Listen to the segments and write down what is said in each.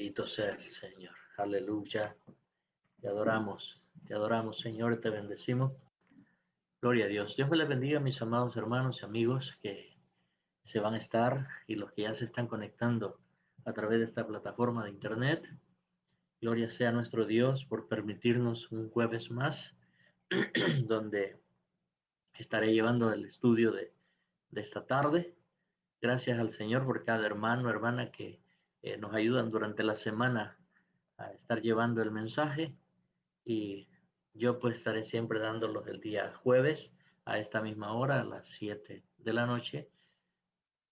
Bendito sea el Señor. Aleluya. Te adoramos, Señor, te bendecimos. Gloria a Dios. Dios me les bendiga, mis amados hermanos y amigos que se van a estar y los que ya se están conectando a través de esta plataforma de internet. Gloria sea a nuestro Dios por permitirnos un jueves más, donde estaré llevando el estudio de esta tarde. Gracias al Señor por cada hermano, hermana que nos ayudan durante la semana a estar llevando el mensaje. Y yo pues estaré siempre dándolos el día jueves a esta misma hora, a las 7 de la noche,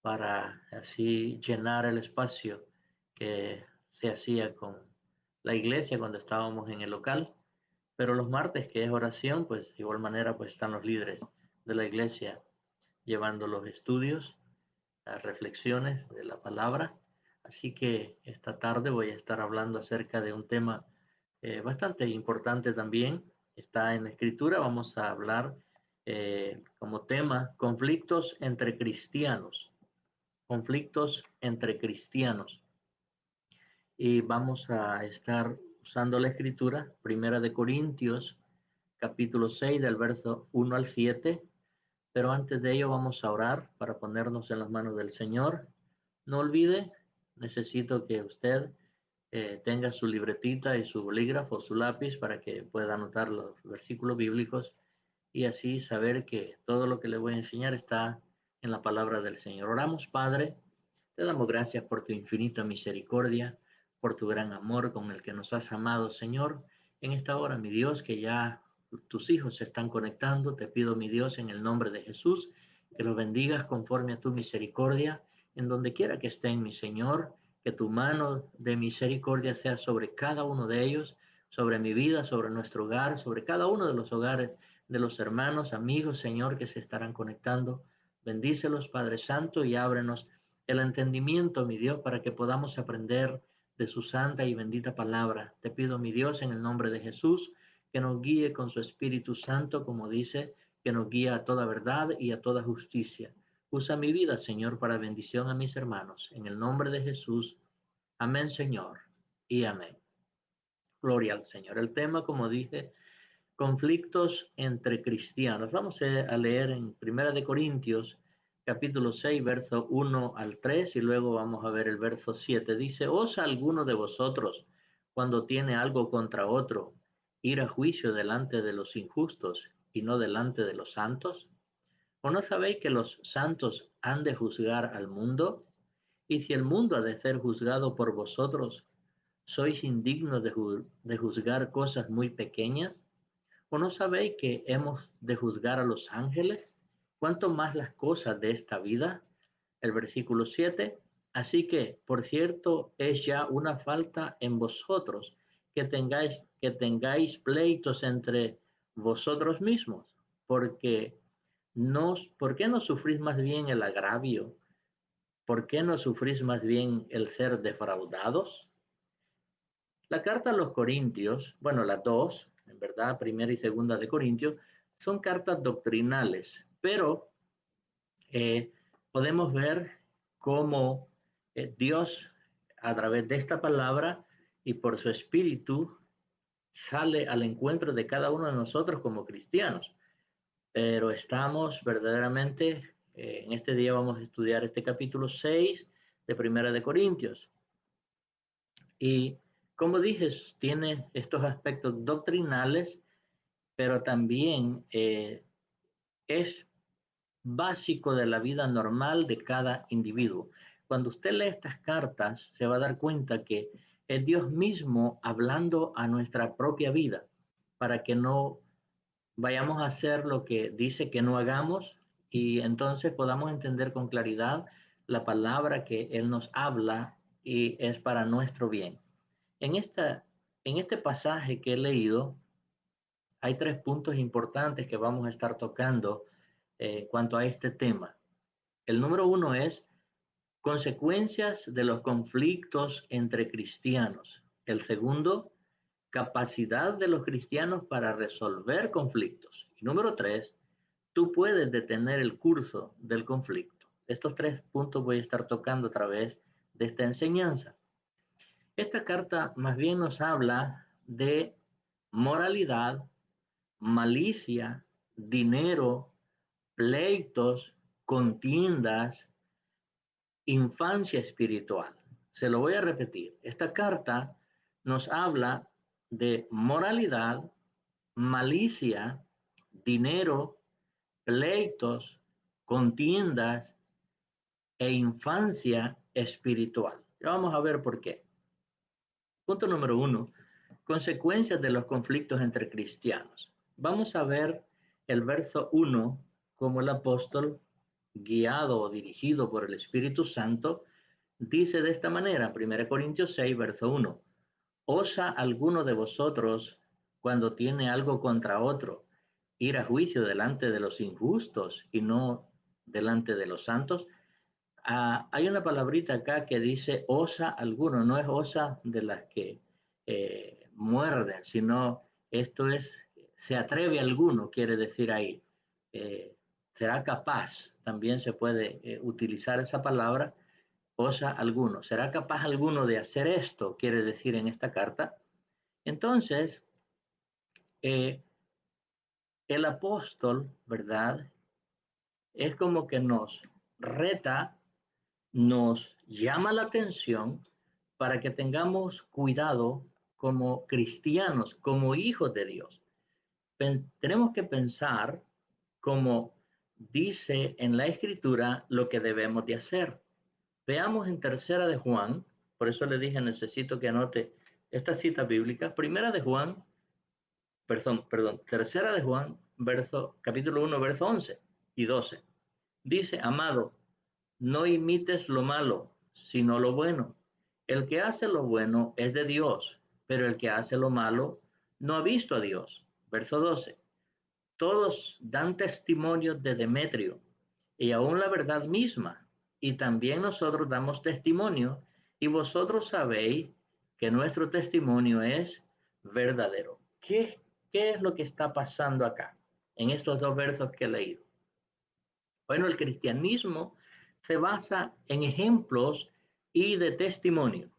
para así llenar el espacio que se hacía con la iglesia cuando estábamos en el local. Pero los martes, que es oración, pues de igual manera pues están los líderes de la iglesia llevando los estudios, las reflexiones de la palabra. Así que esta tarde voy a estar hablando acerca de un tema bastante importante también. Está en la escritura. Vamos a hablar como tema conflictos entre cristianos. Conflictos entre cristianos. Y vamos a estar usando la escritura, Primera de Corintios, capítulo 6, del verso 1 al 7. Pero antes de ello vamos a orar para ponernos en las manos del Señor. No olvide, necesito que usted tenga su libretita y su bolígrafo, su lápiz, para que pueda anotar los versículos bíblicos y así saber que todo lo que le voy a enseñar está en la palabra del Señor. Oramos, Padre, te damos gracias por tu infinita misericordia, por tu gran amor con el que nos has amado, Señor. En esta hora, mi Dios, que ya tus hijos se están conectando, te pido, mi Dios, en el nombre de Jesús, que los bendigas conforme a tu misericordia, en donde quiera que estén, mi Señor, que tu mano de misericordia sea sobre cada uno de ellos, sobre mi vida, sobre nuestro hogar, sobre cada uno de los hogares de los hermanos, amigos, Señor, que se estarán conectando. Bendícelos, Padre Santo, y ábrenos el entendimiento, mi Dios, para que podamos aprender de su santa y bendita palabra. Te pido, mi Dios, en el nombre de Jesús, que nos guíe con su Espíritu Santo, como dice, que nos guíe a toda verdad y a toda justicia. Usa mi vida, Señor, para bendición a mis hermanos. En el nombre de Jesús. Amén, Señor, y amén. Gloria al Señor. El tema, como dije, conflictos entre cristianos. Vamos a leer en Primera de Corintios, capítulo 6, verso 1 al 3, y luego vamos a ver el verso 7. Dice, ¿osa alguno de vosotros, cuando tiene algo contra otro, ir a juicio delante de los injustos y no delante de los santos? ¿O no sabéis que los santos han de juzgar al mundo? Y si el mundo ha de ser juzgado por vosotros, ¿sois indignos de juzgar cosas muy pequeñas? ¿O no sabéis que hemos de juzgar a los ángeles? ¿Cuánto más las cosas de esta vida? El versículo 7. Así que, por cierto, es ya una falta en vosotros que tengáis pleitos entre vosotros mismos, porque ¿por qué no sufrís más bien el agravio? ¿Por qué no sufrís más bien el ser defraudados? La carta a los Corintios, bueno, las dos, en verdad, primera y segunda de Corintios, son cartas doctrinales, pero eh, podemos ver cómo Dios, a través de esta palabra y por su espíritu, sale al encuentro de cada uno de nosotros como cristianos. Pero estamos verdaderamente, en este día vamos a estudiar este capítulo 6 de Primera de Corintios. Y como dije, tiene estos aspectos doctrinales, pero también es básico de la vida normal de cada individuo. Cuando usted lee estas cartas, se va a dar cuenta que es Dios mismo hablando a nuestra propia vida, para que no vayamos a hacer lo que dice que no hagamos y entonces podamos entender con claridad la palabra que Él nos habla y es para nuestro bien. En, esta, en este pasaje que he leído, hay 3 puntos importantes que vamos a estar tocando en cuanto a este tema. El número 1 es consecuencias de los conflictos entre cristianos. El segundo, capacidad de los cristianos para resolver conflictos. Y número 3, tú puedes detener el curso del conflicto. Estos 3 puntos voy a estar tocando a través de esta enseñanza. Esta carta más bien nos habla de moralidad, malicia, dinero, pleitos, contiendas, infancia espiritual. Se lo voy a repetir. Esta carta nos habla de moralidad, malicia, dinero, pleitos, contiendas e infancia espiritual. Ya vamos a ver por qué. Punto número 1. Consecuencias de los conflictos entre cristianos. Vamos a ver el verso 1 como el apóstol, guiado o dirigido por el Espíritu Santo, dice de esta manera, 1 Corintios 6, verso 1. ¿Osa alguno de vosotros, cuando tiene algo contra otro, ir a juicio delante de los injustos y no delante de los santos? Hay una palabrita acá que dice osa alguno, no es osa de las que muerden, sino esto es, se atreve alguno, quiere decir ahí. Eh, será capaz, también se puede utilizar esa palabra, osa alguno. ¿Será capaz alguno de hacer esto? Quiere decir en esta carta. Entonces, eh, el apóstol, ¿verdad? Es como que nos reta, nos llama la atención para que tengamos cuidado como cristianos, como hijos de Dios. Tenemos que pensar como dice en la escritura lo que debemos de hacer. Veamos en tercera de Juan, por eso le dije necesito que anote esta cita bíblica, primera de Juan, tercera de Juan, capítulo 1, verso 11 y 12. Dice, amado, no imites lo malo, sino lo bueno. El que hace lo bueno es de Dios, pero el que hace lo malo no ha visto a Dios. Verso 12. Todos dan testimonio de Demetrio y aún la verdad misma, y también nosotros damos testimonio, y vosotros sabéis que nuestro testimonio es verdadero. ¿Qué es lo que está pasando acá en estos dos versos que he leído? Bueno, el cristianismo se basa en ejemplos y de testimonio.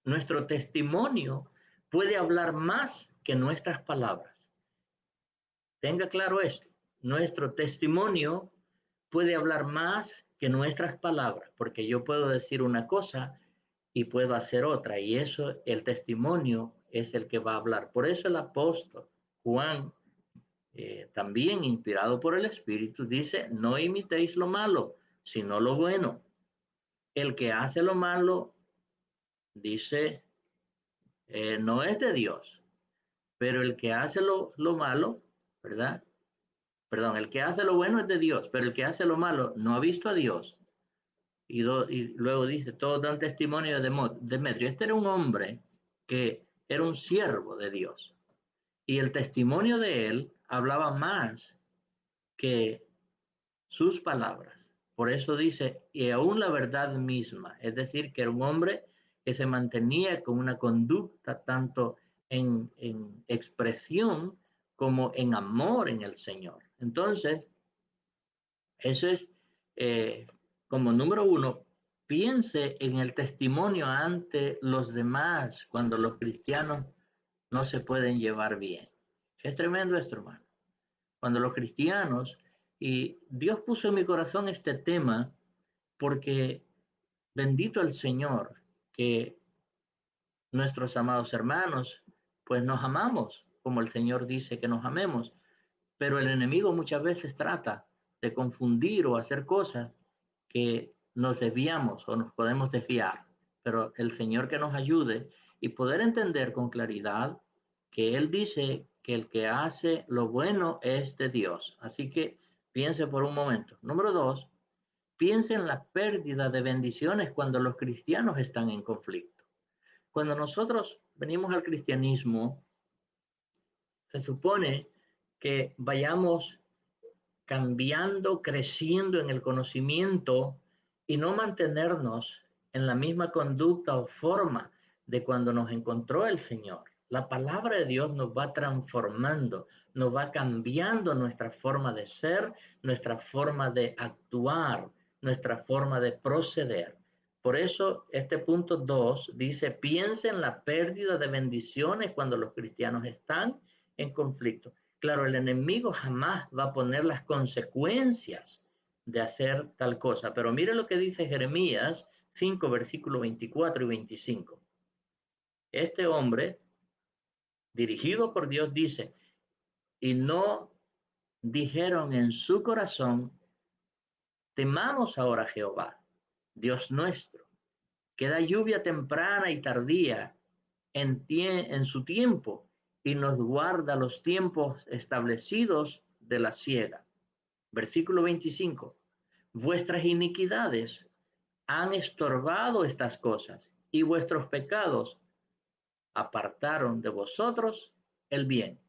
Nuestro testimonio puede hablar más que nuestras palabras. Tenga claro esto. Nuestro testimonio puede hablar más que nuestras palabras, porque yo puedo decir una cosa y puedo hacer otra, y eso, el testimonio es el que va a hablar. Por eso el apóstol Juan, también inspirado por el Espíritu, dice, no imitéis lo malo, sino lo bueno. El que hace lo malo, dice, no es de Dios, pero el que hace lo malo, ¿verdad? Perdón, el que hace lo bueno es de Dios, pero el que hace lo malo no ha visto a Dios. Y luego dice, todos dan testimonio de Demetrio. Este era un hombre que era un siervo de Dios. Y el testimonio de él hablaba más que sus palabras. Por eso dice, y aún la verdad misma, es decir, que era un hombre que se mantenía con una conducta tanto en expresión como en amor en el Señor. Entonces, eso es como número uno, piense en el testimonio ante los demás cuando los cristianos no se pueden llevar bien. Es tremendo esto, hermano. Cuando los cristianos, y Dios puso en mi corazón este tema porque bendito el Señor que nuestros amados hermanos, pues nos amamos, como el Señor dice que nos amemos, pero el enemigo muchas veces trata de confundir o hacer cosas que nos desviamos o nos podemos desviar, pero el Señor que nos ayude y poder entender con claridad que Él dice que el que hace lo bueno es de Dios. Así que piense por un momento. Número dos, piense en la pérdida de bendiciones cuando los cristianos están en conflicto. Cuando nosotros venimos al cristianismo, se supone que vayamos cambiando, creciendo en el conocimiento y no mantenernos en la misma conducta o forma de cuando nos encontró el Señor. La palabra de Dios nos va transformando, nos va cambiando nuestra forma de ser, nuestra forma de actuar, nuestra forma de proceder. Por eso este punto 2 dice, piensa en la pérdida de bendiciones cuando los cristianos están en conflicto. Claro, el enemigo jamás va a poner las consecuencias de hacer tal cosa, pero mire lo que dice Jeremías 5, versículos 24 y 25. Este hombre, dirigido por Dios, dice, y no dijeron en su corazón, temamos ahora a Jehová, Dios nuestro, que da lluvia temprana y tardía en su tiempo y nos guarda los tiempos establecidos de la siega. Versículo 25. Vuestras iniquidades han estorbado estas cosas y vuestros pecados apartaron de vosotros el bien.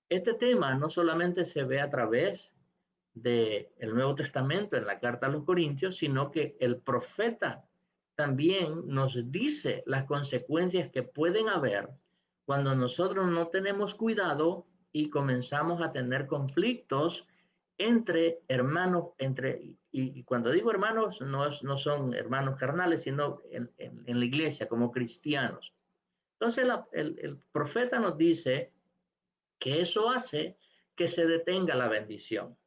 Este tema no solamente se ve a través del Nuevo Testamento en la carta a los Corintios, sino que el profeta también nos dice las consecuencias que pueden haber cuando nosotros no tenemos cuidado y comenzamos a tener conflictos entre hermanos, y cuando digo hermanos, no son hermanos carnales, sino en la iglesia como cristianos. Entonces el profeta nos dice que eso hace que se detenga la bendición.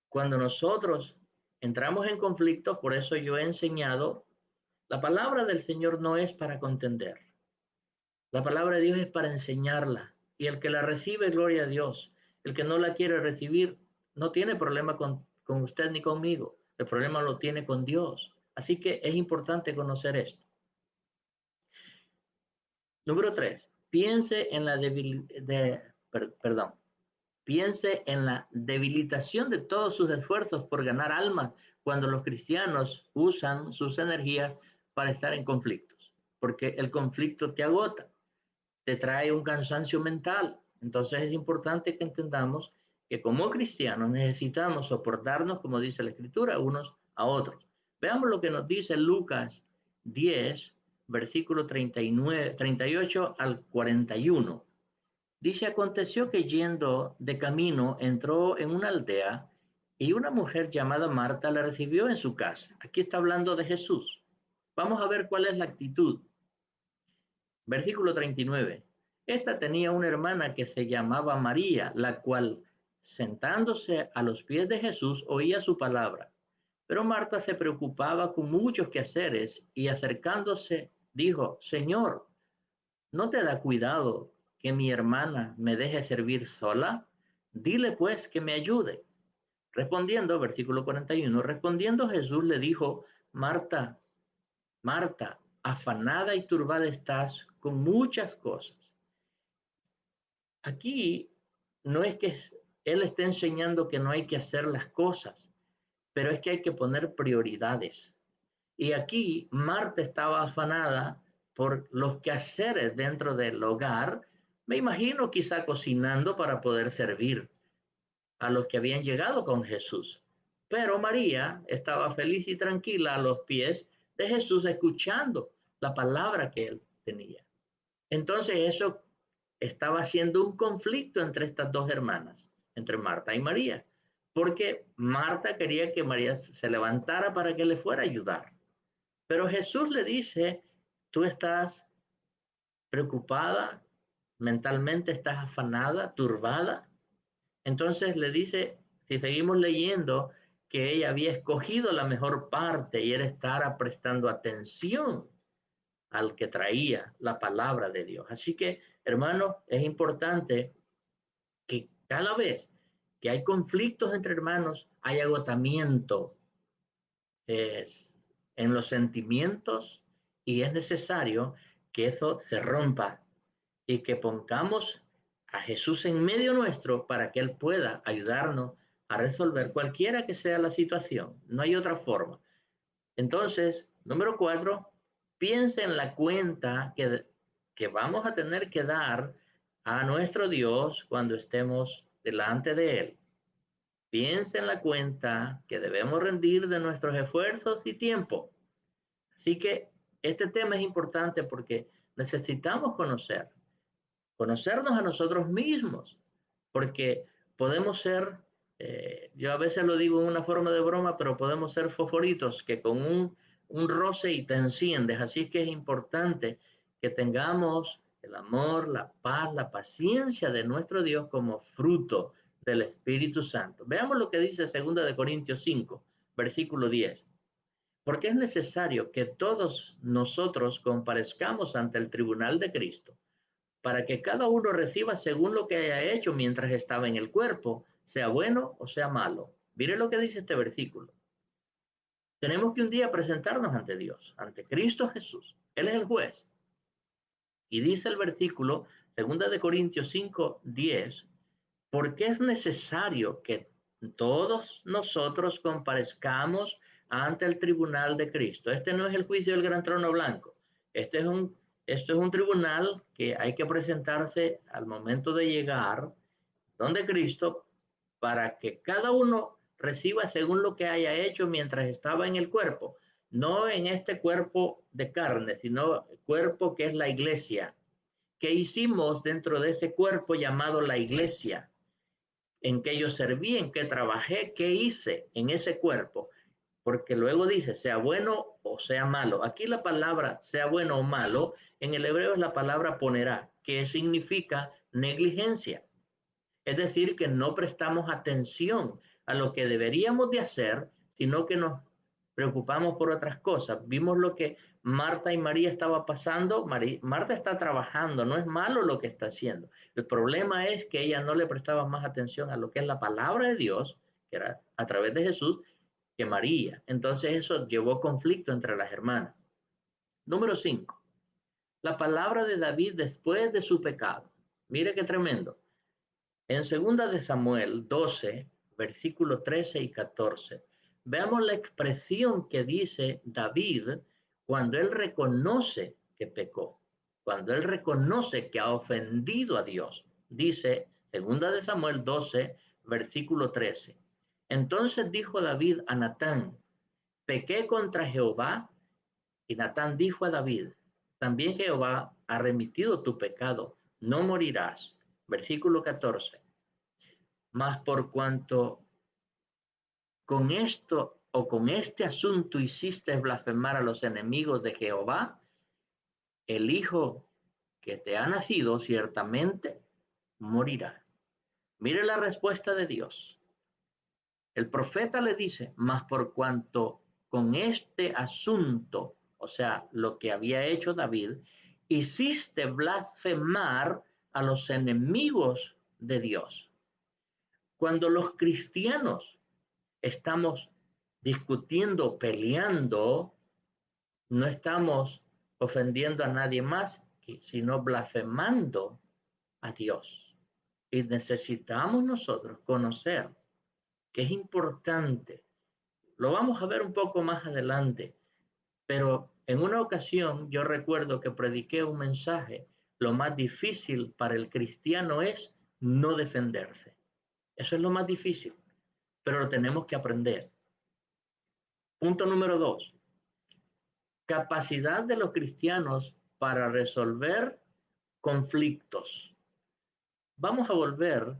Cuando nosotros entramos en conflicto, por eso yo he enseñado, la palabra del Señor no es para contender. La palabra de Dios es para enseñarla. Y el que la recibe, gloria a Dios. El que no la quiere recibir, no tiene problema con usted ni conmigo. El problema lo tiene con Dios. Así que es importante conocer esto. Número 3. Piense en la Piense en la debilitación de todos sus esfuerzos por ganar almas cuando los cristianos usan sus energías para estar en conflictos, porque el conflicto te agota, te trae un cansancio mental. Entonces es importante que entendamos que como cristianos necesitamos soportarnos, como dice la Escritura, unos a otros. Veamos lo que nos dice Lucas 10, versículo 38 al 41. Dice, aconteció que yendo de camino entró en una aldea y una mujer llamada Marta la recibió en su casa. Aquí está hablando de Jesús. Vamos a ver cuál es la actitud. Versículo 39. Esta tenía una hermana que se llamaba María, la cual, sentándose a los pies de Jesús, oía su palabra. Pero Marta se preocupaba con muchos quehaceres y acercándose dijo, Señor, ¿no te da cuidado que mi hermana me deje servir sola? Dile pues que me ayude. Respondiendo, versículo 41, respondiendo Jesús le dijo, Marta, Marta, afanada y turbada estás con muchas cosas. Aquí no es que él esté enseñando que no hay que hacer las cosas, pero es que hay que poner prioridades. Y aquí Marta estaba afanada por los quehaceres dentro del hogar, me imagino quizá cocinando para poder servir a los que habían llegado con Jesús. Pero María estaba feliz y tranquila a los pies de Jesús escuchando la palabra que él tenía. Entonces eso estaba haciendo un conflicto entre estas dos hermanas, entre Marta y María, porque Marta quería que María se levantara para que le fuera a ayudar. Pero Jesús le dice, tú estás preocupada, mentalmente estás afanada, turbada. Entonces le dice, si seguimos leyendo, que ella había escogido la mejor parte y era estar prestando atención al que traía la palabra de Dios. Así que, hermano, es importante que cada vez que hay conflictos entre hermanos, hay agotamiento en los sentimientos y es necesario que eso se rompa y que pongamos a Jesús en medio nuestro para que Él pueda ayudarnos a resolver cualquiera que sea la situación. No hay otra forma. Entonces, número 4, piensa en la cuenta que vamos a tener que dar a nuestro Dios cuando estemos delante de Él. Piensa en la cuenta que debemos rendir de nuestros esfuerzos y tiempo. Así que este tema es importante porque necesitamos conocernos a nosotros mismos, porque podemos ser, yo a veces lo digo en una forma de broma, pero podemos ser fosforitos que con un roce y te enciendes. Así es que es importante que tengamos el amor, la paz, la paciencia de nuestro Dios como fruto del Espíritu Santo. Veamos lo que dice 2 Corintios 5, versículo 10. Porque es necesario que todos nosotros comparezcamos ante el tribunal de Cristo, para que cada uno reciba según lo que haya hecho mientras estaba en el cuerpo, sea bueno o sea malo. Mire lo que dice este versículo. Tenemos que un día presentarnos ante Dios, ante Cristo Jesús. Él es el juez. Y dice el versículo 2 Corintios 5, 10, porque es necesario que todos nosotros comparezcamos ante el tribunal de Cristo. Este no es el juicio del gran trono blanco. Esto es un tribunal que hay que presentarse al momento de llegar donde Cristo, para que cada uno reciba según lo que haya hecho mientras estaba en el cuerpo, no en este cuerpo de carne, sino el cuerpo que es la iglesia. ¿Qué hicimos dentro de ese cuerpo llamado la iglesia? ¿En qué yo serví? ¿En qué trabajé? ¿Qué hice en ese cuerpo? Porque luego dice, sea bueno o sea malo. Aquí la palabra sea bueno o malo, en el hebreo es la palabra ponerá, que significa negligencia. Es decir, que no prestamos atención a lo que deberíamos de hacer, sino que nos preocupamos por otras cosas. Vimos lo que Marta y María estaba pasando. Marta está trabajando, no es malo lo que está haciendo. El problema es que ella no le prestaba más atención a lo que es la palabra de Dios, que era a través de Jesús, que María. Entonces eso llevó conflicto entre las hermanas. Número 5. La palabra de David después de su pecado. Mire qué tremendo. En 2 Samuel 12, versículos 13 y 14, veamos la expresión que dice David cuando él reconoce que pecó, cuando él reconoce que ha ofendido a Dios. Dice 2 Samuel 12, versículo 13. Entonces dijo David a Natán, pequé contra Jehová, y Natán dijo a David, también Jehová ha remitido tu pecado, no morirás. Versículo 14. Mas por cuanto con esto o con este asunto hiciste blasfemar a los enemigos de Jehová, el hijo que te ha nacido ciertamente morirá. Mire la respuesta de Dios. El profeta le dice, mas por cuanto con este asunto, o sea, lo que había hecho David, hiciste blasfemar a los enemigos de Dios. Cuando los cristianos estamos discutiendo, peleando, no estamos ofendiendo a nadie más, sino blasfemando a Dios. Y necesitamos nosotros conocer que es importante. Lo vamos a ver un poco más adelante, pero en una ocasión yo recuerdo que prediqué un mensaje. Lo más difícil para el cristiano es no defenderse. Eso es lo más difícil, pero lo tenemos que aprender. Punto número 2. Capacidad de los cristianos para resolver conflictos. Vamos a volver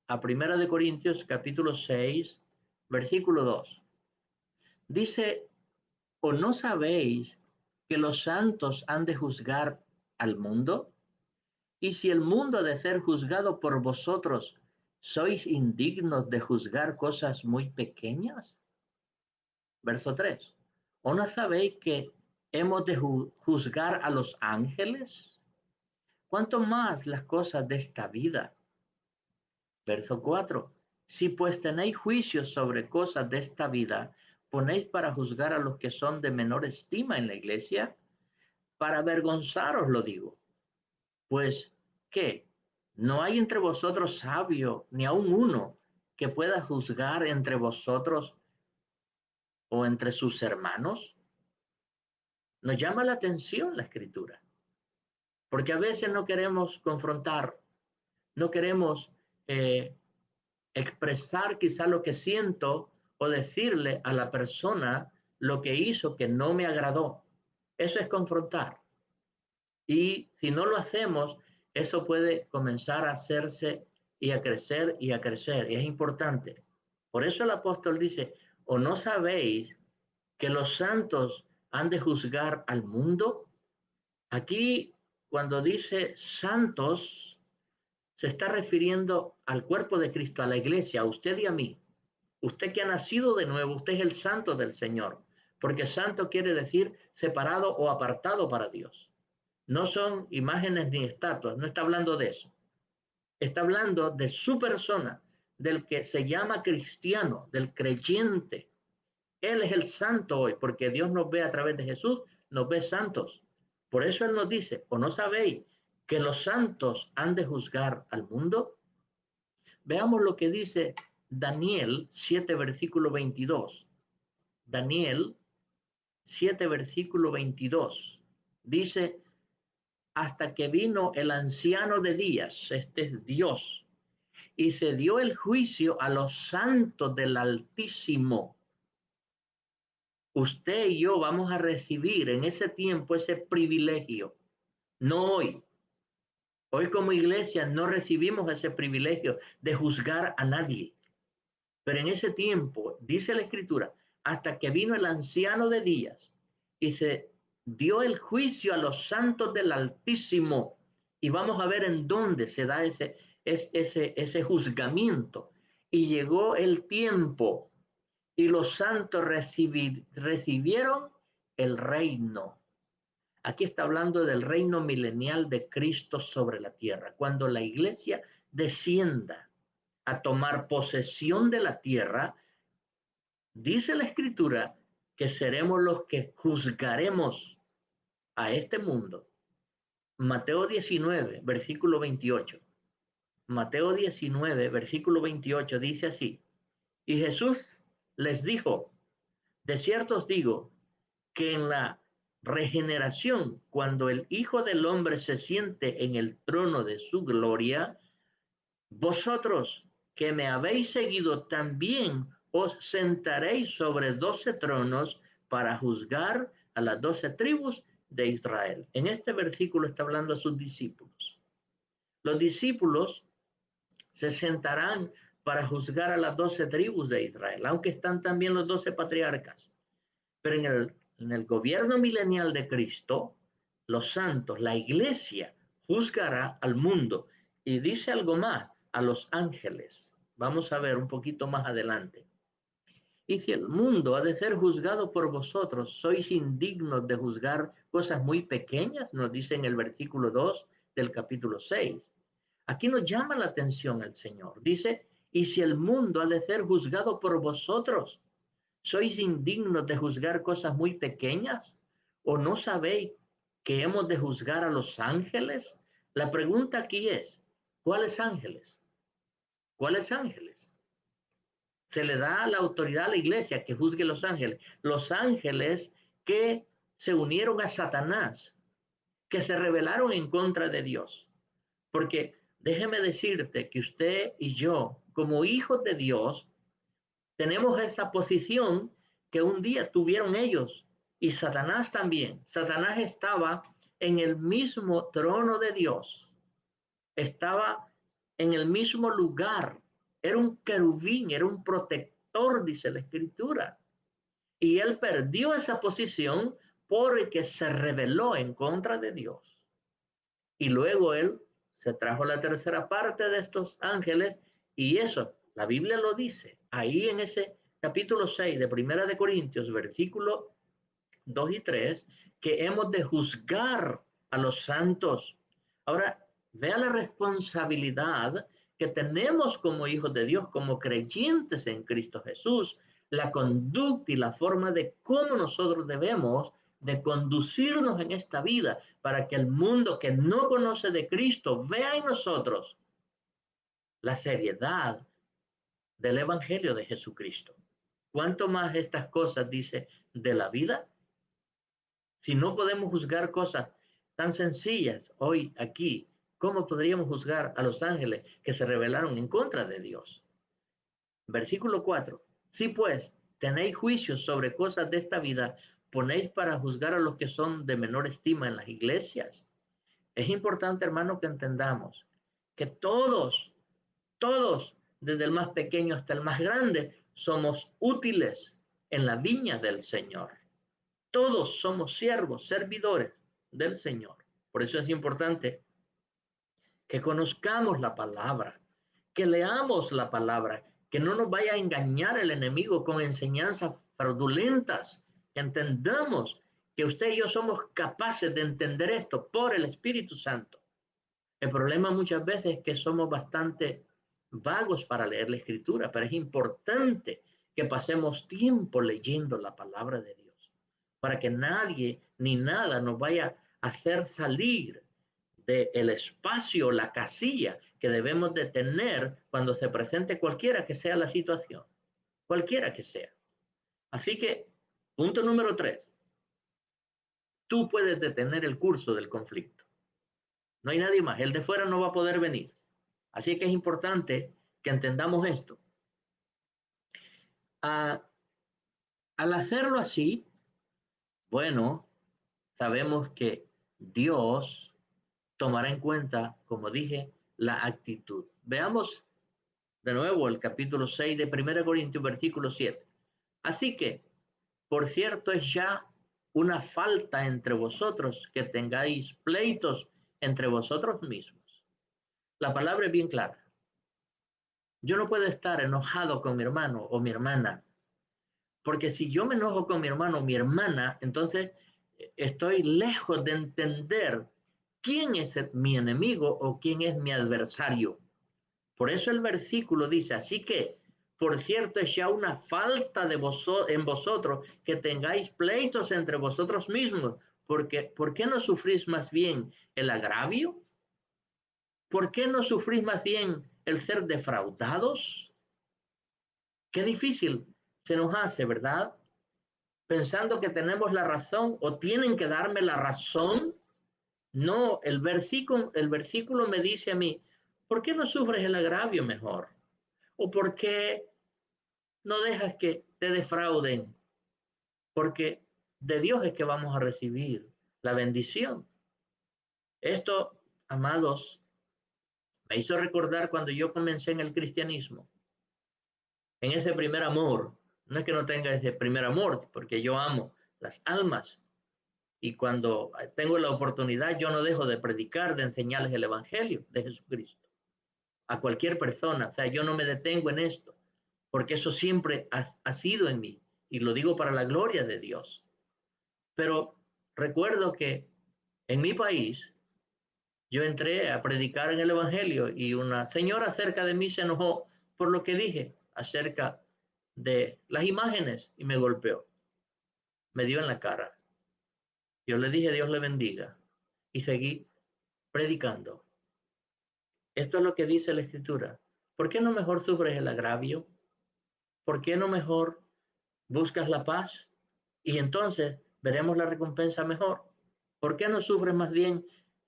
a 1 Corintios capítulo 6, versículo 2. Dice, ¿o no sabéis que los santos han de juzgar al mundo? Y si el mundo ha de ser juzgado por vosotros, ¿sois indignos de juzgar cosas muy pequeñas? Verso 3. ¿O no sabéis que hemos de juzgar a los ángeles? ¿Cuánto más las cosas de esta vida? Verso 4. Si pues tenéis juicios sobre cosas de esta vida, ponéis para juzgar a los que son de menor estima en la iglesia, para avergonzaros lo digo. Pues, ¿qué? ¿No hay entre vosotros sabio, ni aun uno, que pueda juzgar entre vosotros o entre sus hermanos? Nos llama la atención la escritura, porque a veces no queremos confrontar, no queremos expresar quizá lo que siento o decirle a la persona lo que hizo que no me agradó. Eso es confrontar. Y si no lo hacemos, eso puede comenzar a hacerse y a crecer y a crecer. Y es importante. Por eso el apóstol dice, ¿o no sabéis que los santos han de juzgar al mundo. Aquí, cuando dice santos, se está refiriendo al cuerpo de Cristo, a la iglesia, a usted y a mí. Usted que ha nacido de nuevo, usted es el santo del Señor, porque santo quiere decir separado o apartado para Dios. No son imágenes ni estatuas, no está hablando de eso. Está hablando de su persona, del que se llama cristiano, del creyente. Él es el santo hoy, porque Dios nos ve a través de Jesús, nos ve santos. Por eso Él nos dice, ¿o no sabéis que los santos han de juzgar al mundo? Veamos lo que dice Daniel 7, versículo 22. Daniel 7, versículo 22. Dice, hasta que vino el anciano de días, este es Dios, y se dio el juicio a los santos del Altísimo. Usted y yo vamos a recibir en ese tiempo ese privilegio, no hoy. Hoy como iglesia no recibimos ese privilegio de juzgar a nadie. Pero en ese tiempo, dice la Escritura, hasta que vino el anciano de días y se dio el juicio a los santos del Altísimo. Y vamos a ver en dónde se da ese juzgamiento. Y llegó el tiempo y los santos recibieron el reino. Aquí está hablando del reino milenial de Cristo sobre la tierra. Cuando la iglesia descienda a tomar posesión de la tierra, dice la Escritura que seremos los que juzgaremos a este mundo. Mateo 19, versículo 28. Mateo 19, versículo 28 dice así. Y Jesús les dijo, de cierto os digo, que en la regeneración, cuando el Hijo del Hombre se siente en el trono de su gloria, vosotros que me habéis seguido también os sentaréis sobre 12 tronos para juzgar a las 12 tribus de Israel. En este versículo está hablando a sus discípulos. Los discípulos se sentarán para juzgar a las 12 tribus de Israel, aunque están también los 12 patriarcas. Pero en el gobierno milenial de Cristo, los santos, la iglesia, juzgará al mundo. Y dice algo más, a los ángeles. Vamos a ver un poquito más adelante. Y si el mundo ha de ser juzgado por vosotros, sois indignos de juzgar cosas muy pequeñas, nos dice en el versículo 2 del capítulo 6. Aquí nos llama la atención el Señor. Dice, y si el mundo ha de ser juzgado por vosotros, ¿sois indignos de juzgar cosas muy pequeñas? ¿O no sabéis que hemos de juzgar a los ángeles? La pregunta aquí es, ¿cuáles ángeles? ¿Cuáles ángeles? Se le da la autoridad a la iglesia que juzgue los ángeles. Los ángeles que se unieron a Satanás, que se rebelaron en contra de Dios. Porque déjeme decirte que usted y yo, como hijos de Dios, tenemos esa posición que un día tuvieron ellos y Satanás también. Satanás estaba en el mismo trono de Dios, estaba en el mismo lugar, era un querubín, era un protector, dice la Escritura. Y él perdió esa posición porque se rebeló en contra de Dios. Y luego él se trajo la tercera parte de estos ángeles y eso, la Biblia lo dice, ahí en ese capítulo 6 de Primera de Corintios, versículo 2 y 3, que hemos de juzgar a los santos. Ahora, vea la responsabilidad que tenemos como hijos de Dios, como creyentes en Cristo Jesús, la conducta y la forma de cómo nosotros debemos de conducirnos en esta vida para que el mundo que no conoce de Cristo vea en nosotros la seriedad del Evangelio de Jesucristo. ¿Cuánto más estas cosas dice de la vida? Si no podemos juzgar cosas tan sencillas hoy aquí, ¿cómo podríamos juzgar a los ángeles que se rebelaron en contra de Dios? Versículo 4. Si pues tenéis juicios sobre cosas de esta vida, ponéis para juzgar a los que son de menor estima en las iglesias. Es importante, hermano, que entendamos que todos, desde el más pequeño hasta el más grande, somos útiles en la viña del Señor. Todos somos siervos, servidores del Señor. Por eso es importante que conozcamos la palabra, que leamos la palabra, que no nos vaya a engañar el enemigo con enseñanzas fraudulentas, que entendamos que usted y yo somos capaces de entender esto por el Espíritu Santo. El problema muchas veces es que somos bastante vagos para leer la Escritura, pero es importante que pasemos tiempo leyendo la palabra de Dios, para que nadie ni nada nos vaya a hacer salir del espacio, la casilla que debemos de tener cuando se presente cualquiera que sea la situación, cualquiera que sea. Así que, punto número 3, tú puedes detener el curso del conflicto. No hay nadie más, el de fuera no va a poder venir. Así que es importante que entendamos esto. Al hacerlo así, bueno, sabemos que Dios tomará en cuenta, como dije, la actitud. Veamos de nuevo el capítulo 6 de 1 Corintios, versículo 7. Así que, por cierto, es ya una falta entre vosotros que tengáis pleitos entre vosotros mismos. La palabra es bien clara. Yo no puedo estar enojado con mi hermano o mi hermana, porque si yo me enojo con mi hermano o mi hermana, entonces estoy lejos de entender quién es mi enemigo o quién es mi adversario. Por eso el versículo dice, así que, por cierto, es ya una falta de en vosotros que tengáis pleitos entre vosotros mismos, porque ¿por qué no sufrís más bien el agravio? ¿Por qué no sufrís más bien el ser defraudados? Qué difícil se nos hace, ¿verdad? Pensando que tenemos la razón o tienen que darme la razón. No, el versículo me dice a mí, ¿por qué no sufres el agravio mejor? ¿O por qué no dejas que te defrauden? Porque de Dios es que vamos a recibir la bendición. Esto, amados, me hizo recordar cuando yo comencé en el cristianismo, en ese primer amor. No es que no tenga ese primer amor, porque yo amo las almas. Y cuando tengo la oportunidad, yo no dejo de predicar, de enseñarles el Evangelio de Jesucristo a cualquier persona. O sea, yo no me detengo en esto, porque eso siempre ha sido en mí. Y lo digo para la gloria de Dios. Pero recuerdo que en mi país, yo entré a predicar en el Evangelio y una señora cerca de mí se enojó por lo que dije acerca de las imágenes y me golpeó. Me dio en la cara. Yo le dije, Dios le bendiga. Y seguí predicando. Esto es lo que dice la Escritura. ¿Por qué no mejor sufres el agravio? ¿Por qué no mejor buscas la paz? Y entonces veremos la recompensa mejor. ¿Por qué no sufres más bien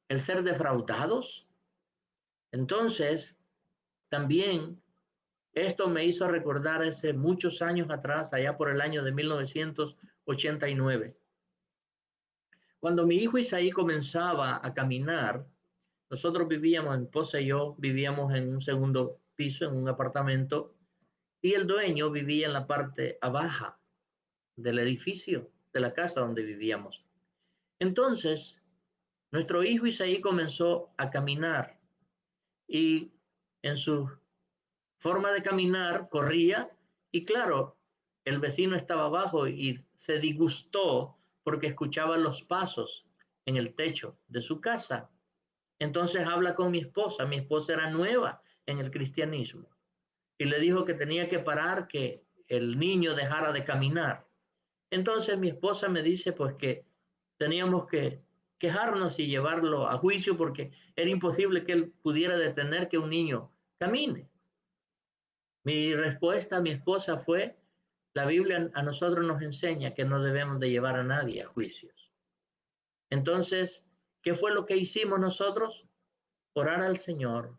el ser defraudados? Entonces, también esto me hizo recordar hace muchos años atrás, allá por el año de 1989. Cuando mi hijo Isaí comenzaba a caminar, nosotros vivíamos, mi esposa y yo vivíamos en un segundo piso, en un apartamento, y el dueño vivía en la parte baja del edificio, de la casa donde vivíamos. Entonces, nuestro hijo Isaí comenzó a caminar y en su forma de caminar corría y claro, el vecino estaba abajo y se disgustó porque escuchaba los pasos en el techo de su casa. Entonces habla con mi esposa era nueva en el cristianismo y le dijo que tenía que parar, que el niño dejara de caminar. Entonces mi esposa me dice pues que teníamos que quejarnos y llevarlo a juicio porque era imposible que él pudiera detener que un niño camine. Mi respuesta a mi esposa fue, la Biblia a nosotros nos enseña que no debemos de llevar a nadie a juicios. Entonces, ¿qué fue lo que hicimos nosotros? Orar al Señor,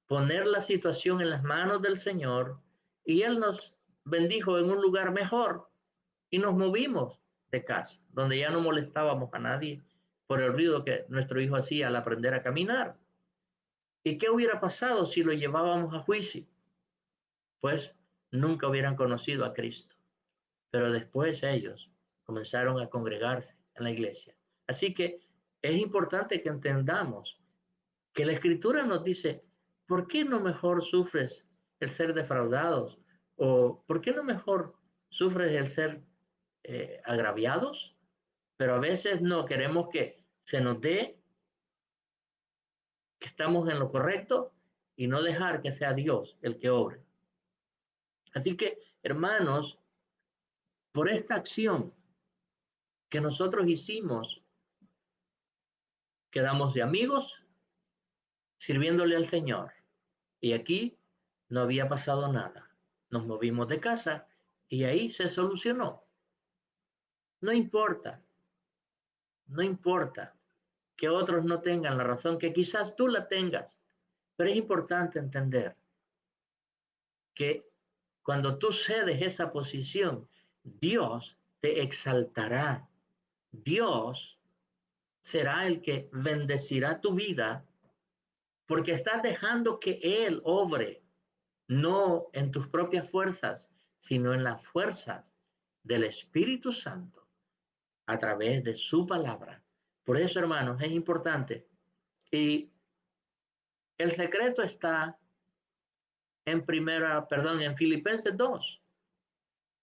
poner la situación en las manos del Señor y Él nos bendijo en un lugar mejor y nos movimos de casa, donde ya no molestábamos a nadie por el ruido que nuestro hijo hacía al aprender a caminar. ¿Y qué hubiera pasado si lo llevábamos a juicio? Pues nunca hubieran conocido a Cristo. Pero después ellos comenzaron a congregarse en la iglesia. Así que es importante que entendamos que la Escritura nos dice, ¿por qué no mejor sufres el ser defraudados? ¿O por qué no mejor sufres el ser agraviados? Pero a veces no queremos que se nos dé que estamos en lo correcto y no dejar que sea Dios el que obre. Así que, hermanos, por esta acción que nosotros hicimos, quedamos de amigos sirviéndole al Señor. Y aquí no había pasado nada. Nos movimos de casa y ahí se solucionó. No importa, no importa que otros no tengan la razón, que quizás tú la tengas, pero es importante entender que cuando tú cedes esa posición, Dios te exaltará. Dios será el que bendecirá tu vida porque estás dejando que Él obre, no en tus propias fuerzas, sino en las fuerzas del Espíritu Santo a través de su palabra. Por eso, hermanos, es importante. Y el secreto está en Filipenses 2.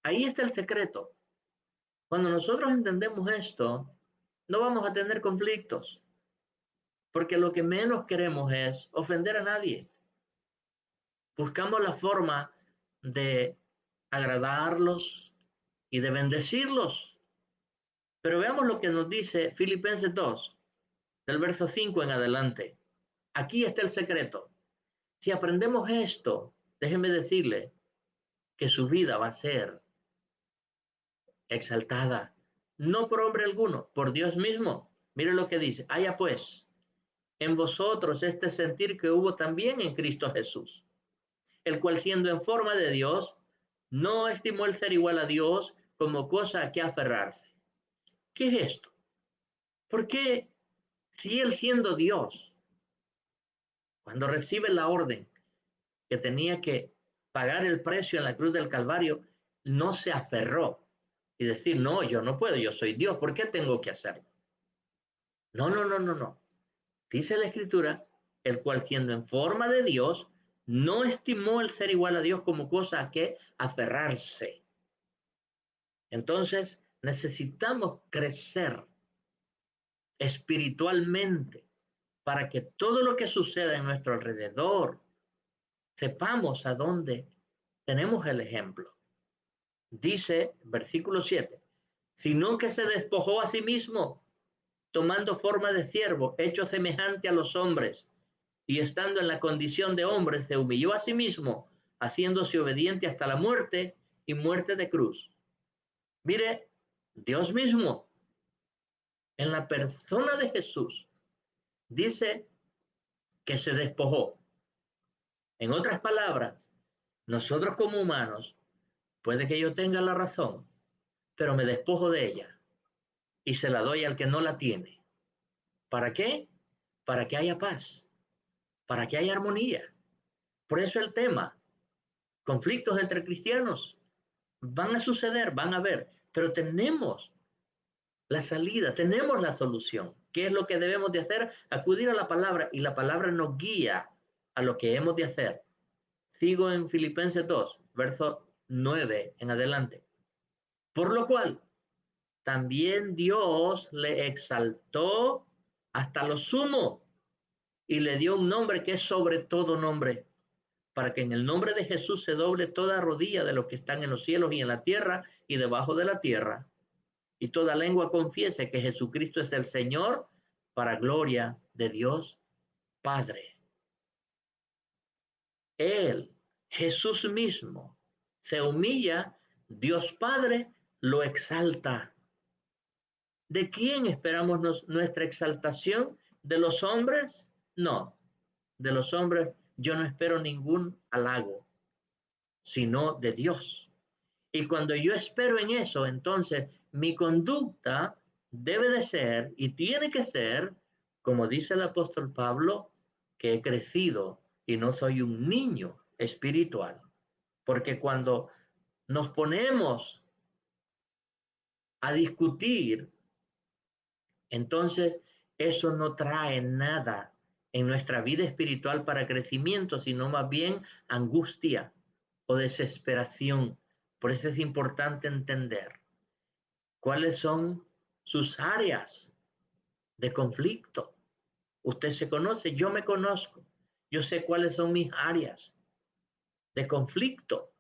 Ahí está el secreto. Cuando nosotros entendemos esto, no vamos a tener conflictos, porque lo que menos queremos es ofender a nadie. Buscamos la forma de agradarlos y de bendecirlos. Pero veamos lo que nos dice Filipenses 2, del verso 5 en adelante. Aquí está el secreto. Si aprendemos esto, déjenme decirle que su vida va a ser exaltada, no por hombre alguno, por Dios mismo. Mire lo que dice, haya pues en vosotros este sentir que hubo también en Cristo Jesús, el cual siendo en forma de Dios, no estimó el ser igual a Dios como cosa a que aferrarse. ¿Qué es esto? ¿Por qué si él siendo Dios, cuando recibe la orden que tenía que pagar el precio en la cruz del Calvario, no se aferró y decir, no, yo no puedo, yo soy Dios, ¿por qué tengo que hacerlo? No, no, no, no, no. Dice la Escritura, el cual siendo en forma de Dios, no estimó el ser igual a Dios como cosa a que aferrarse. Entonces, necesitamos crecer espiritualmente para que todo lo que suceda en nuestro alrededor sepamos a dónde tenemos el ejemplo. Dice, versículo 7, sino que se despojó a sí mismo, tomando forma de siervo, hecho semejante a los hombres, y estando en la condición de hombre, se humilló a sí mismo, haciéndose obediente hasta la muerte y muerte de cruz. Mire, Dios mismo, en la persona de Jesús, dice que se despojó. En otras palabras, nosotros como humanos, puede que yo tenga la razón, pero me despojo de ella y se la doy al que no la tiene. ¿Para qué? Para que haya paz, para que haya armonía. Por eso el tema, conflictos entre cristianos, van a suceder, van a haber, pero tenemos la salida, tenemos la solución. ¿Qué es lo que debemos de hacer? Acudir a la palabra y la palabra nos guía a lo que hemos de hacer. Sigo en Filipenses 2, verso 9 en adelante. Por lo cual, también Dios le exaltó hasta lo sumo y le dio un nombre que es sobre todo nombre, para que en el nombre de Jesús se doble toda rodilla de los que están en los cielos y en la tierra y debajo de la tierra, y toda lengua confiese que Jesucristo es el Señor, para gloria de Dios Padre. Él, Jesús mismo, se humilla, Dios Padre lo exalta. ¿De quién esperamos nuestra exaltación? ¿De los hombres? No, de los hombres yo no espero ningún halago, sino de Dios. Y cuando yo espero en eso, entonces mi conducta debe de ser y tiene que ser, como dice el apóstol Pablo, que he crecido y no soy un niño espiritual. Porque cuando nos ponemos a discutir, entonces eso no trae nada en nuestra vida espiritual para crecimiento, sino más bien angustia o desesperación. Por eso es importante entender cuáles son sus áreas de conflicto. Usted se conoce, yo me conozco, yo sé cuáles son mis áreas de conflicto.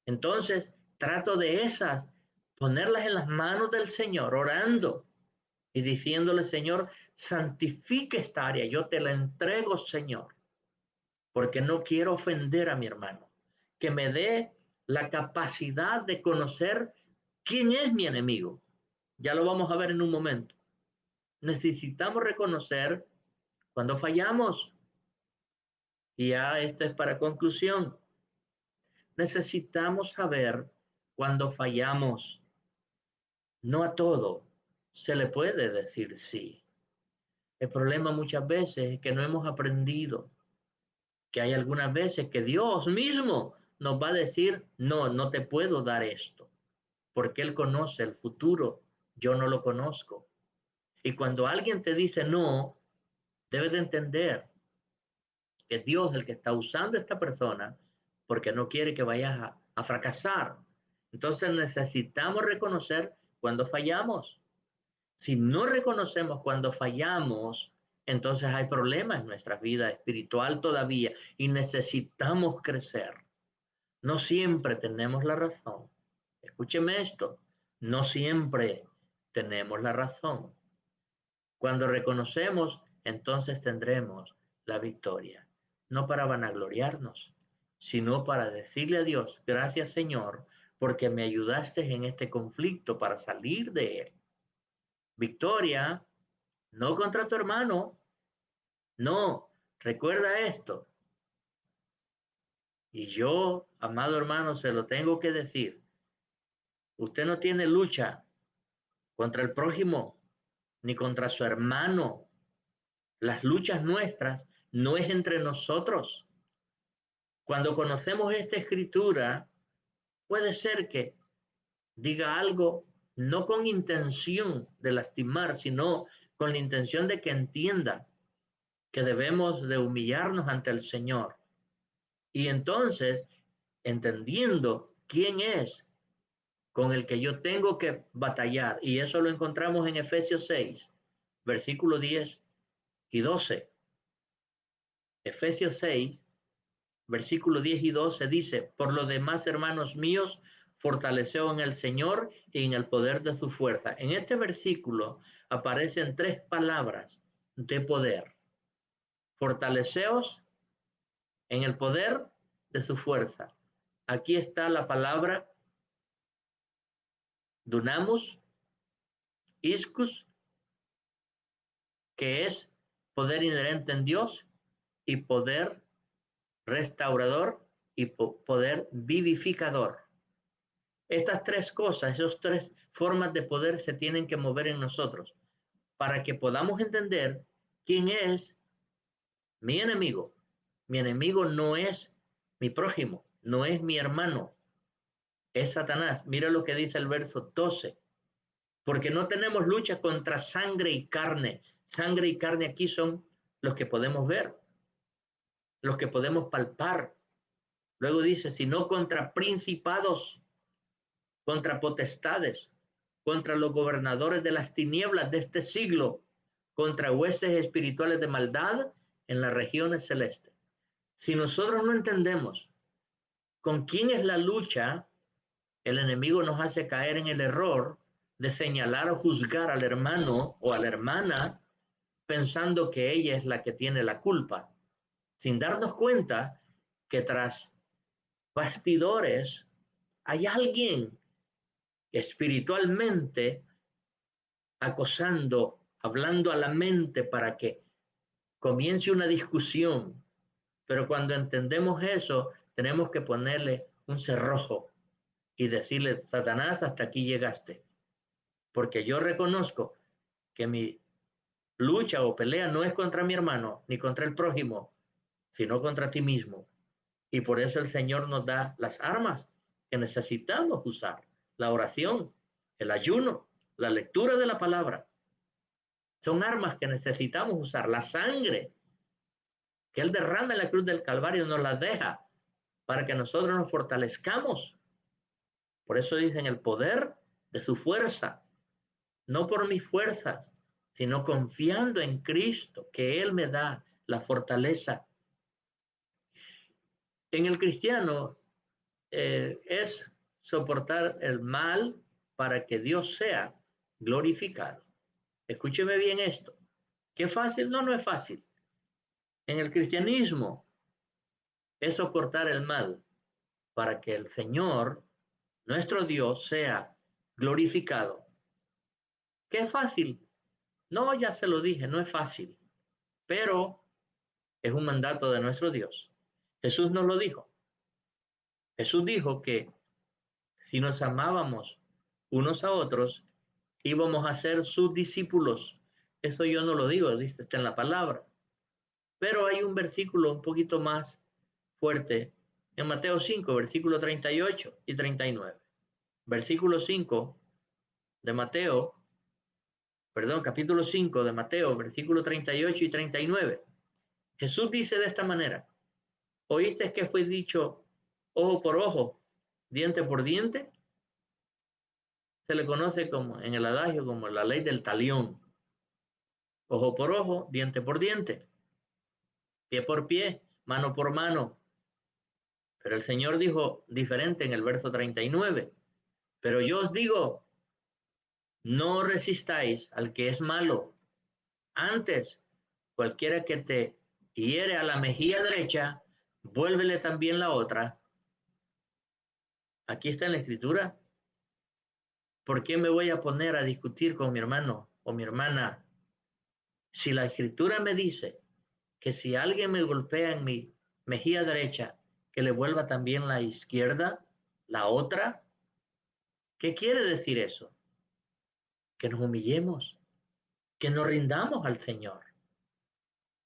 Entonces, trato de esas, ponerlas en las manos del Señor, orando y diciéndole, Señor, santifique esta área, yo te la entrego, Señor, porque no quiero ofender a mi hermano. Que me dé la capacidad de conocer quién es mi enemigo. Ya lo vamos a ver en un momento. Necesitamos reconocer cuando fallamos. Y ya esto es para conclusión. Necesitamos saber cuando fallamos. No a todo se le puede decir sí. El problema muchas veces es que no hemos aprendido que hay algunas veces que Dios mismo nos va a decir, no, no te puedo dar esto, porque Él conoce el futuro, yo no lo conozco. Y cuando alguien te dice no, debes de entender que Dios es el que está usando a esta persona porque no quiere que vayas a fracasar. Entonces necesitamos reconocer cuando fallamos. Si no reconocemos cuando fallamos, entonces hay problemas en nuestra vida espiritual todavía y necesitamos crecer. No siempre tenemos la razón. Escúcheme esto, no siempre tenemos la razón. Cuando reconocemos, entonces tendremos la victoria. No para vanagloriarnos, sino para decirle a Dios, gracias Señor, porque me ayudaste en este conflicto para salir de él. Victoria, no contra tu hermano, no, recuerda esto. Y yo, amado hermano, se lo tengo que decir. Usted no tiene lucha contra el prójimo, ni contra su hermano. Las luchas nuestras no es entre nosotros. Cuando conocemos esta escritura, puede ser que diga algo no con intención de lastimar, sino con la intención de que entienda que debemos de humillarnos ante el Señor. Y entonces, entendiendo quién es con el que yo tengo que batallar, y eso lo encontramos en Efesios 6, versículos 10 y 12. Efesios 6, versículos 10 y 12 dice, por lo demás, hermanos míos, fortaleceos en el Señor y en el poder de su fuerza. En este versículo aparecen tres palabras de poder. Fortaleceos en el poder de su fuerza. Aquí está la palabra dunamus, iscus, que es poder inherente en Dios, y poder restaurador y poder vivificador. Estas tres cosas, esas tres formas de poder se tienen que mover en nosotros para que podamos entender quién es mi enemigo. Mi enemigo no es mi prójimo, no es mi hermano, es Satanás. Mira lo que dice el verso 12. Porque no tenemos lucha contra sangre y carne. Sangre y carne aquí son los que podemos ver, los que podemos palpar. Luego dice, sino contra principados, contra potestades, contra los gobernadores de las tinieblas de este siglo, contra huestes espirituales de maldad en las regiones celestes. Si nosotros no entendemos con quién es la lucha, el enemigo nos hace caer en el error de señalar o juzgar al hermano o a la hermana pensando que ella es la que tiene la culpa, sin darnos cuenta que tras bastidores hay alguien espiritualmente acosando, hablando a la mente para que comience una discusión. Pero cuando entendemos eso, tenemos que ponerle un cerrojo y decirle, Satanás, hasta aquí llegaste. Porque yo reconozco que mi lucha o pelea no es contra mi hermano ni contra el prójimo, sino contra ti mismo. Y por eso el Señor nos da las armas que necesitamos usar. La oración. El ayuno, la lectura de la palabra, son armas que necesitamos usar. La sangre que Él derrama en la cruz del Calvario nos las deja para que nosotros nos fortalezcamos. Por eso dicen el poder de su fuerza, no por mis fuerzas, sino confiando en Cristo, que Él me da la fortaleza. En el cristiano es soportar el mal para que Dios sea glorificado. Escúcheme bien esto. ¿Qué fácil? No, no es fácil. En el cristianismo es soportar el mal para que el Señor, nuestro Dios, sea glorificado. ¿Qué es fácil? No, ya se lo dije, no es fácil, pero es un mandato de nuestro Dios. Jesús nos lo dijo. Jesús dijo que si nos amábamos unos a otros, íbamos a ser sus discípulos. Eso yo no lo digo, dice, está en la palabra. Pero hay un versículo un poquito más fuerte en Mateo 5, versículo 38 y 39. Versículo 5 de Mateo, perdón, capítulo 5 de Mateo, versículo 38 y 39. Jesús dice de esta manera: ¿oíste que fue dicho ojo por ojo, diente por diente? Se le conoce como en el adagio como la ley del talión. Ojo por ojo, diente por diente, pie por pie, mano por mano. Pero el Señor dijo diferente en el verso 39. Pero yo os digo, no resistáis al que es malo. Antes, cualquiera que te hiere a la mejilla derecha, vuélvele también la otra. Aquí está en la escritura. ¿Por qué me voy a poner a discutir con mi hermano o mi hermana si la escritura me dice que si alguien me golpea en mi mejilla derecha, que le vuelva también la izquierda, la otra? ¿Qué quiere decir eso? Que nos humillemos, que nos rindamos al Señor,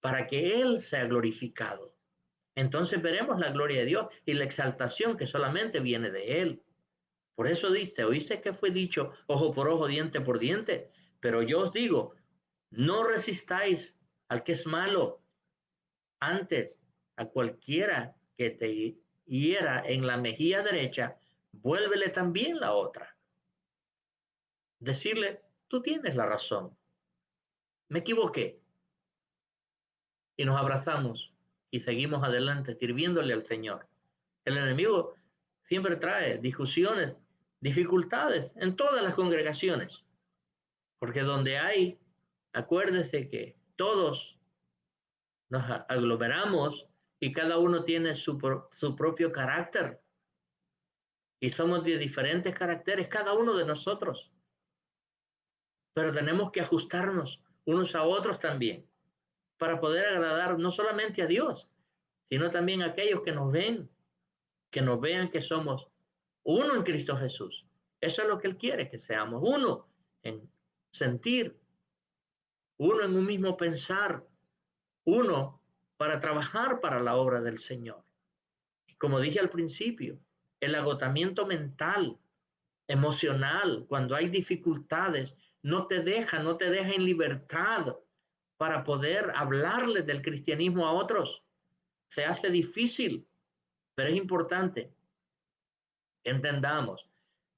para que Él sea glorificado. Entonces veremos la gloria de Dios y la exaltación que solamente viene de Él. Por eso dice, oíste que fue dicho ojo por ojo, diente por diente, pero yo os digo, no resistáis al que es malo. Antes, a cualquiera que te hiera en la mejilla derecha, vuélvele también la otra. Decirle, tú tienes la razón, me equivoqué. Y nos abrazamos y seguimos adelante sirviéndole al Señor. El enemigo siempre trae discusiones, dificultades en todas las congregaciones, porque donde hay, acuérdese que todos nos aglomeramos y cada uno tiene su propio carácter y somos de diferentes caracteres, cada uno de nosotros, pero tenemos que ajustarnos unos a otros también para poder agradar no solamente a Dios, sino también a aquellos que nos ven, que nos vean que somos uno en Cristo Jesús. Eso es lo que Él quiere, que seamos uno en sentir, uno en un mismo pensar, uno para trabajar para la obra del Señor. Como dije al principio, el agotamiento mental, emocional, cuando hay dificultades, no te deja en libertad para poder hablarles del cristianismo a otros. Se hace difícil, pero es importante que entendamos.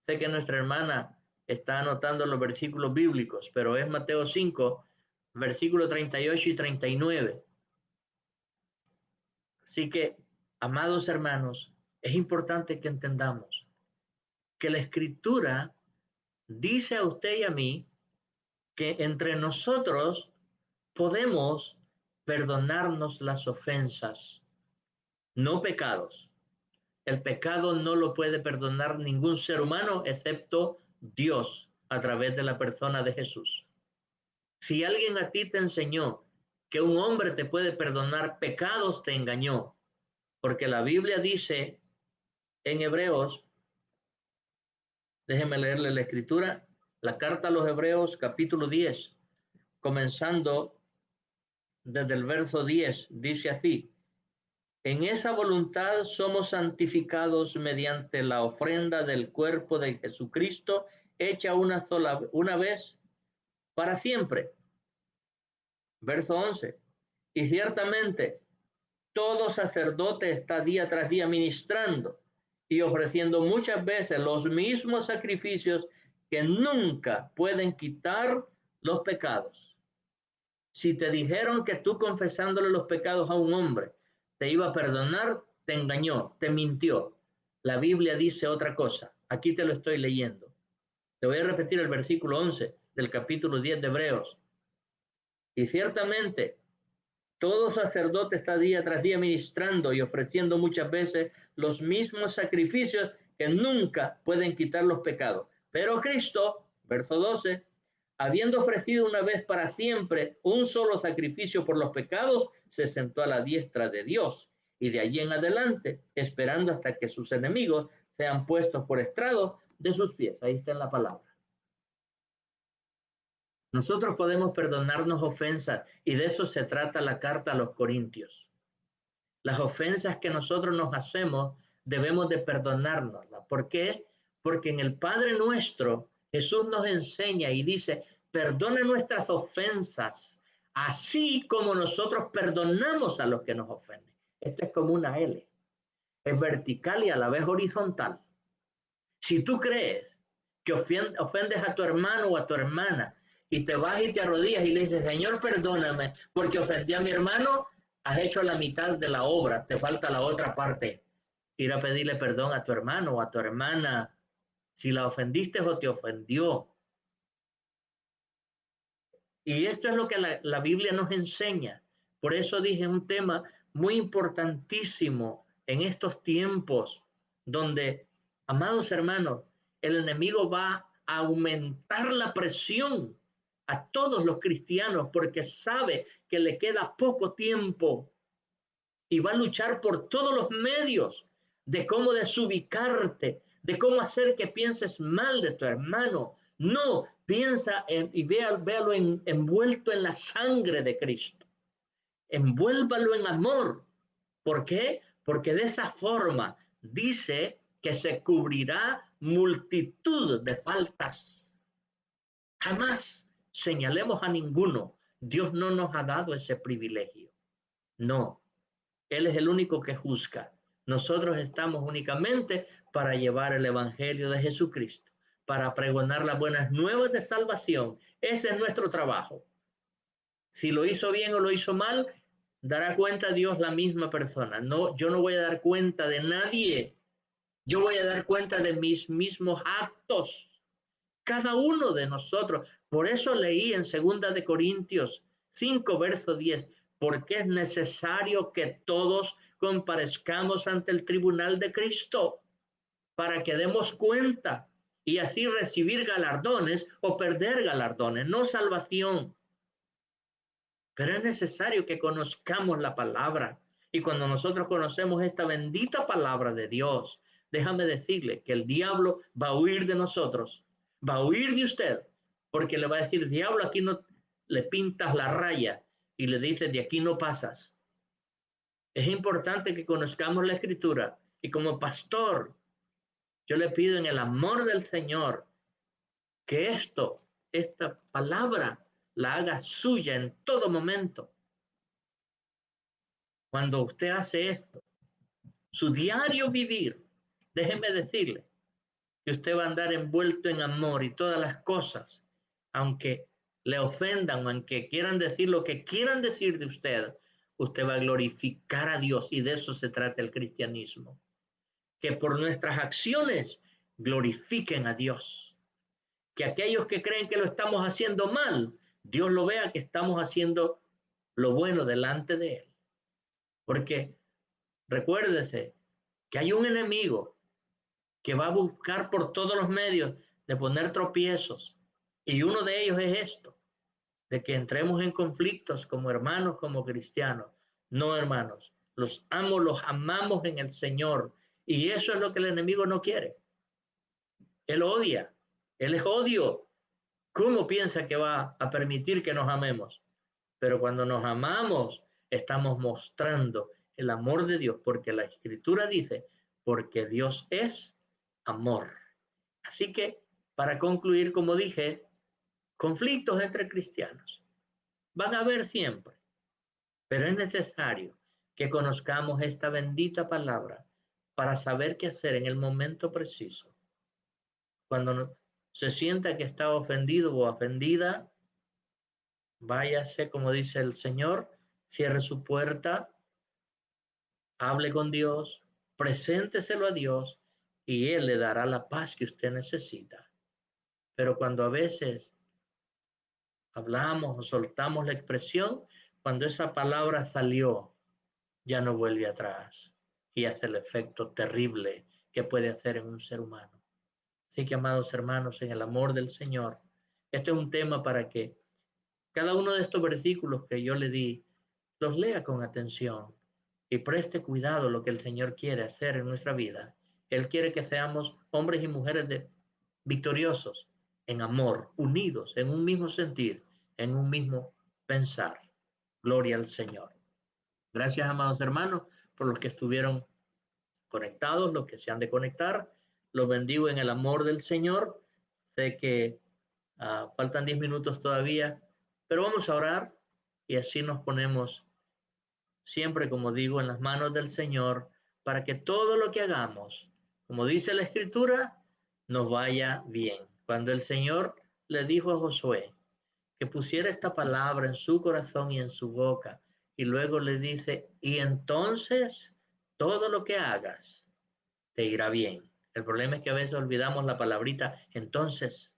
Sé que nuestra hermana está anotando los versículos bíblicos, pero es Mateo 5, versículos 38 y 39. Así que, amados hermanos, es importante que entendamos que la Escritura dice a usted y a mí que entre nosotros podemos perdonarnos las ofensas, no pecados. El pecado no lo puede perdonar ningún ser humano excepto Dios a través de la persona de Jesús. Si alguien a ti te enseñó que un hombre te puede perdonar pecados, te engañó, porque la Biblia dice en Hebreos, déjeme leerle la escritura, la carta a los Hebreos capítulo 10, comenzando desde el verso 10, dice así: en esa voluntad somos santificados mediante la ofrenda del cuerpo de Jesucristo hecha una vez para siempre. Verso 11. Y ciertamente todo sacerdote está día tras día ministrando y ofreciendo muchas veces los mismos sacrificios que nunca pueden quitar los pecados. Si te dijeron que tú confesándole los pecados a un hombre te iba a perdonar, te engañó, te mintió. La Biblia dice otra cosa. Aquí te lo estoy leyendo. Te voy a repetir el versículo 11 del capítulo 10 de Hebreos. Y ciertamente todo sacerdote está día tras día ministrando y ofreciendo muchas veces los mismos sacrificios que nunca pueden quitar los pecados. Pero Cristo, verso 12, habiendo ofrecido una vez para siempre un solo sacrificio por los pecados, se sentó a la diestra de Dios. Y de allí en adelante, esperando hasta que sus enemigos sean puestos por estrado de sus pies. Ahí está en la palabra. Nosotros podemos perdonarnos ofensas y de eso se trata la carta a los Corintios. Las ofensas que nosotros nos hacemos debemos de perdonárnoslas. ¿Por qué? Porque en el Padre Nuestro Jesús nos enseña y dice, perdona nuestras ofensas, así como nosotros perdonamos a los que nos ofenden. Esto es como una L. Es vertical y a la vez horizontal. Si tú crees que ofendes a tu hermano o a tu hermana y te vas y te arrodillas y le dices, Señor, perdóname porque ofendí a mi hermano, has hecho la mitad de la obra, te falta la otra parte. Ir a pedirle perdón a tu hermano o a tu hermana si la ofendiste o te ofendió. Y esto es lo que la Biblia nos enseña. Por eso dije un tema muy importantísimo en estos tiempos donde, amados hermanos, el enemigo va a aumentar la presión a todos los cristianos porque sabe que le queda poco tiempo y va a luchar por todos los medios de cómo desubicarte, de cómo hacer que pienses mal de tu hermano. No, piensa y véalo envuelto en la sangre de Cristo. Envuélvalo en amor. ¿Por qué? Porque de esa forma dice que se cubrirá multitud de faltas. Jamás señalemos a ninguno. Dios no nos ha dado ese privilegio. No, Él es el único que juzga. Nosotros estamos únicamente para llevar el Evangelio de Jesucristo, para pregonar las buenas nuevas de salvación. Ese es nuestro trabajo. Si lo hizo bien o lo hizo mal, dará cuenta Dios la misma persona. No, yo no voy a dar cuenta de nadie. Yo voy a dar cuenta de mis mismos actos. Cada uno de nosotros. Por eso leí en 2 de Corintios 5, verso 10, porque es necesario que todos comparezcamos ante el tribunal de Cristo para que demos cuenta y así recibir galardones o perder galardones, no salvación. Pero es necesario que conozcamos la palabra. Y cuando nosotros conocemos esta bendita palabra de Dios, déjame decirle que el diablo va a huir de nosotros, va a huir de usted, porque le va a decir, diablo, aquí no le pintas la raya y le dices, de aquí no pasas. Es importante que conozcamos la Escritura y como pastor, yo le pido en el amor del Señor que esta palabra, la haga suya en todo momento. Cuando usted hace esto, su diario vivir, déjeme decirle que usted va a andar envuelto en amor y todas las cosas, aunque le ofendan, aunque quieran decir lo que quieran decir de usted, usted va a glorificar a Dios y de eso se trata el cristianismo. Que por nuestras acciones glorifiquen a Dios. Que aquellos que creen que lo estamos haciendo mal, Dios lo vea que estamos haciendo lo bueno delante de Él. Porque recuérdese que hay un enemigo que va a buscar por todos los medios de poner tropiezos. Y uno de ellos es esto, de que entremos en conflictos como hermanos, como cristianos. No, hermanos, los amo, los amamos en el Señor. Y eso es lo que el enemigo no quiere. Él odia, él es odio. ¿Cómo piensa que va a permitir que nos amemos? Pero cuando nos amamos, estamos mostrando el amor de Dios, porque la Escritura dice, porque Dios es amor. Así que Para concluir, como dije, conflictos entre cristianos. Van a haber siempre, pero es necesario que conozcamos esta bendita palabra para saber qué hacer en el momento preciso. Cuando se sienta que está ofendido o ofendida, váyase, como dice el Señor, cierre su puerta, hable con Dios, presénteselo a Dios y Él le dará la paz que usted necesita. Pero cuando a veces hablamos o soltamos la expresión, cuando esa palabra salió, ya no vuelve atrás y hace el efecto terrible que puede hacer en un ser humano. Así que, amados hermanos, en el amor del Señor, este es un tema para que cada uno de estos versículos que yo le di, los lea con atención y preste cuidado a lo que el Señor quiere hacer en nuestra vida. Él quiere que seamos hombres y mujeres victoriosos en amor, unidos, en un mismo sentir, en un mismo pensar. Gloria al Señor. Gracias, amados hermanos, por los que estuvieron conectados, los que se han de conectar. Los bendigo en el amor del Señor. Sé que faltan 10 minutos todavía, pero vamos a orar y así nos ponemos siempre, como digo, en las manos del Señor para que todo lo que hagamos, como dice la Escritura, nos vaya bien. Cuando el Señor le dijo a Josué que pusiera esta palabra en su corazón y en su boca, y luego le dice, y entonces todo lo que hagas te irá bien. El problema es que a veces olvidamos la palabrita entonces,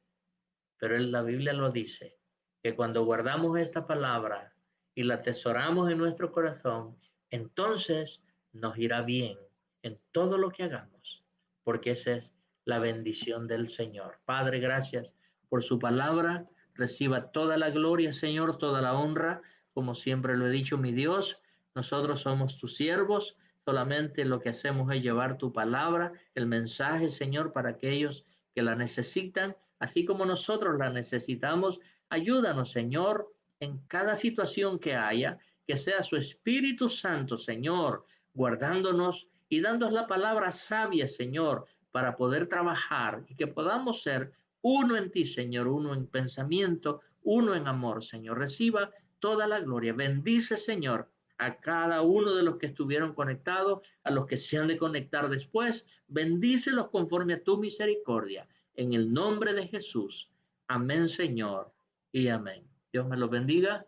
pero la Biblia lo dice, que cuando guardamos esta palabra y la atesoramos en nuestro corazón, entonces nos irá bien en todo lo que hagamos, porque esa es la bendición del Señor. Padre, gracias por su palabra. Reciba toda la gloria, Señor, toda la honra, como siempre lo he dicho, mi Dios. Nosotros somos tus siervos, solamente lo que hacemos es llevar tu palabra, el mensaje, Señor, para aquellos que la necesitan, así como nosotros la necesitamos. Ayúdanos, Señor, en cada situación que haya, que sea su Espíritu Santo, Señor, guardándonos y dándonos la palabra sabia, Señor, para poder trabajar y que podamos ser uno en ti, Señor, uno en pensamiento, uno en amor, Señor. Reciba toda la gloria. Bendice, Señor, a cada uno de los que estuvieron conectados, a los que se han de conectar después. Bendícelos conforme a tu misericordia. En el nombre de Jesús. Amén, Señor, y amén. Dios me los bendiga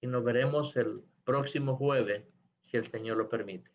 y nos veremos el próximo jueves, si el Señor lo permite.